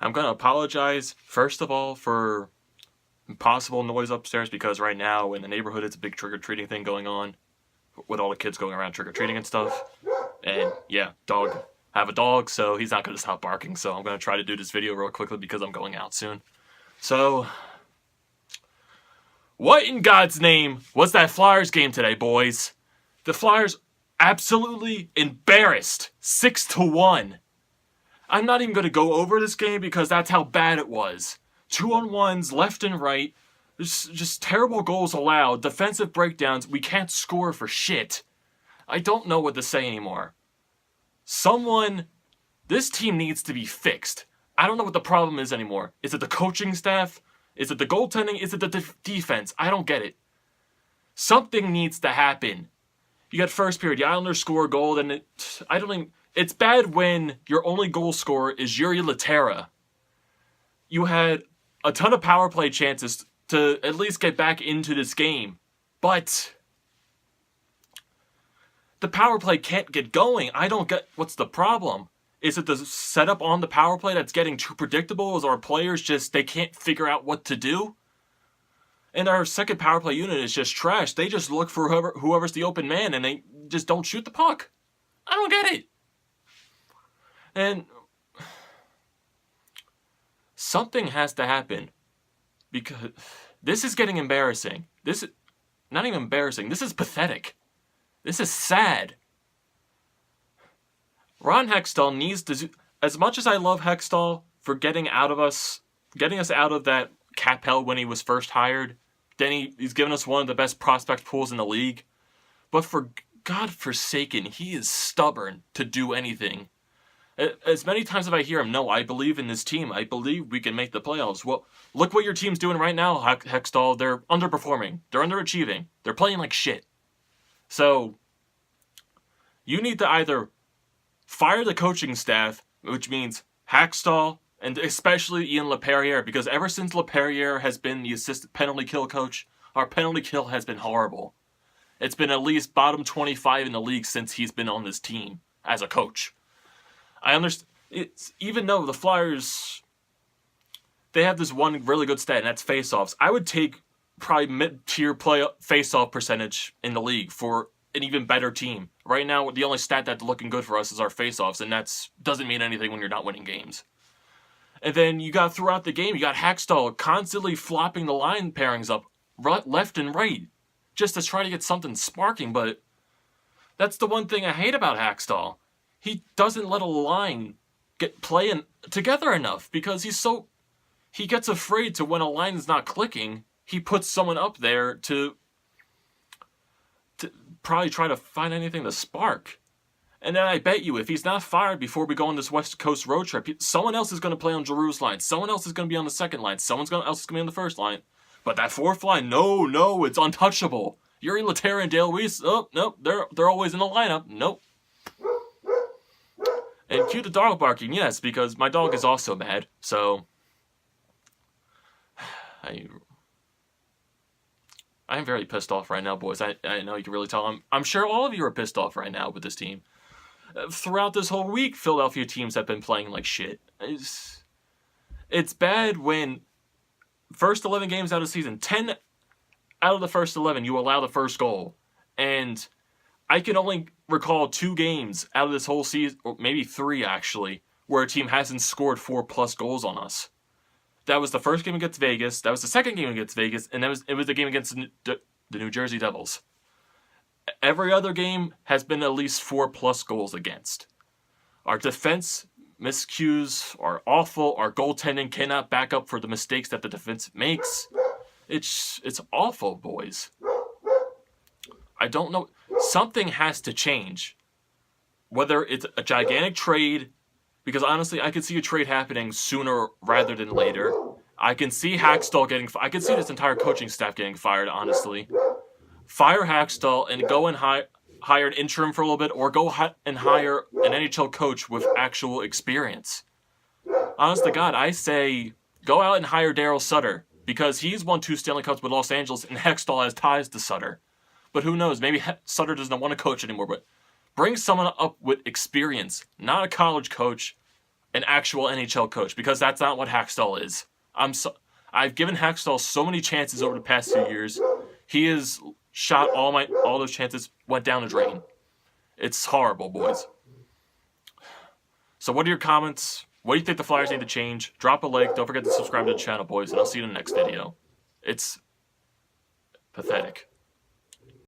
I'm going to apologize, first of all, for possible noise upstairs, because right now in the neighborhood it's a big trick-or-treating thing going on with all the kids going around trick-or-treating and stuff. And yeah, I have a dog, so he's not going to stop barking, so I'm going to try to do this video real quickly because I'm going out soon. So, what in God's name was that Flyers game today, boys? The Flyers absolutely embarrassed 6-1. I'm not even going to go over this game because that's how bad it was. 2-on-1s left and right. Just terrible goals allowed. Defensive breakdowns. We can't score for shit. I don't know what to say anymore. This team needs to be fixed. I don't know what the problem is anymore. Is it the coaching staff? Is it the goaltending? Is it the defense? I don't get it. Something needs to happen. You got first period, the Islanders score a goal, and it's bad when your only goal scorer is Yuri Laterra. You had a ton of power play chances to at least get back into this game, but the power play can't get going. I don't get what's the problem. Is it the setup on the power play that's getting too predictable? Is our players they can't figure out what to do? And our second power play unit is just trash. They just look for whoever's the open man, and they just don't shoot the puck. I don't get it. And something has to happen, because this is getting embarrassing. This is not even embarrassing. This is pathetic. This is sad. Ron Hextall needs to, as much as I love Hextall for getting us out of that cap hell when he was first hired, then he's given us one of the best prospect pools in the league. But for God forsaken, he is stubborn to do anything. As many times as I hear him, no, I believe in this team. I believe we can make the playoffs. Well, look what your team's doing right now, Hextall. They're underperforming. They're underachieving. They're playing like shit. So, you need to either fire the coaching staff, which means Hextall, and especially Ian LaPerriere, because ever since LaPerriere has been the assistant penalty kill coach, our penalty kill has been horrible. It's been at least bottom 25 in the league since he's been on this team as a coach. I understand. Even though the Flyers, they have this one really good stat, and that's faceoffs. I would take probably mid-tier play faceoff percentage in the league for an even better team. Right now, the only stat that's looking good for us is our faceoffs, and that doesn't mean anything when you're not winning games. And then you got throughout the game, you got Hextall constantly flopping the line pairings up left and right just to try to get something sparking, but that's the one thing I hate about Hextall. He doesn't let a line get playing together enough because he gets afraid to when a line is not clicking, he puts someone up there to probably try to find anything to spark. And then I bet you if he's not fired before we go on this West Coast road trip, someone else is going to play on Giroux's line. Someone else is going to be on the second line. Someone else is going to be on the first line. But that fourth line, no, it's untouchable. Yuri Laterra and Dale Weiss, nope, they're always in the lineup. Nope. And cue the dog barking, yes, because my dog is also mad. So, I'm very pissed off right now, boys. I know you can really tell. I'm sure all of you are pissed off right now with this team. Throughout this whole week, Philadelphia teams have been playing like shit. It's bad when first 11 games out of the season, 10 out of the first 11, you allow the first goal. And I can only recall 2 games out of this whole season, or maybe 3 actually, where a team hasn't scored 4+ goals on us. That was the first game against Vegas. That was the second game against Vegas, and it was the game against the New Jersey Devils. Every other game has been at least 4+ goals against. Our defense miscues are awful. Our goaltending cannot back up for the mistakes that the defense makes. It's awful, boys. I don't know. Something has to change. Whether it's a gigantic trade, because honestly, I could see a trade happening sooner rather than later. I can see Hextall I can see this entire coaching staff getting fired, honestly. Fire Hextall and go and hire an interim for a little bit, or go and hire an NHL coach with actual experience. Honest to God, I say go out and hire Daryl Sutter, because he's won 2 Stanley Cups with Los Angeles, and Hextall has ties to Sutter. But who knows, maybe Sutter doesn't want to coach anymore, but bring someone up with experience, not a college coach. an actual NHL coach, because that's not what Hackstall is. I've given Hackstall so many chances over the past 2 years. He has shot all those chances, went down the drain. It's horrible, boys. So what are your comments? What do you think the Flyers need to change? Drop a like. Don't forget to subscribe to the channel, boys, and I'll see you in the next video. It's pathetic.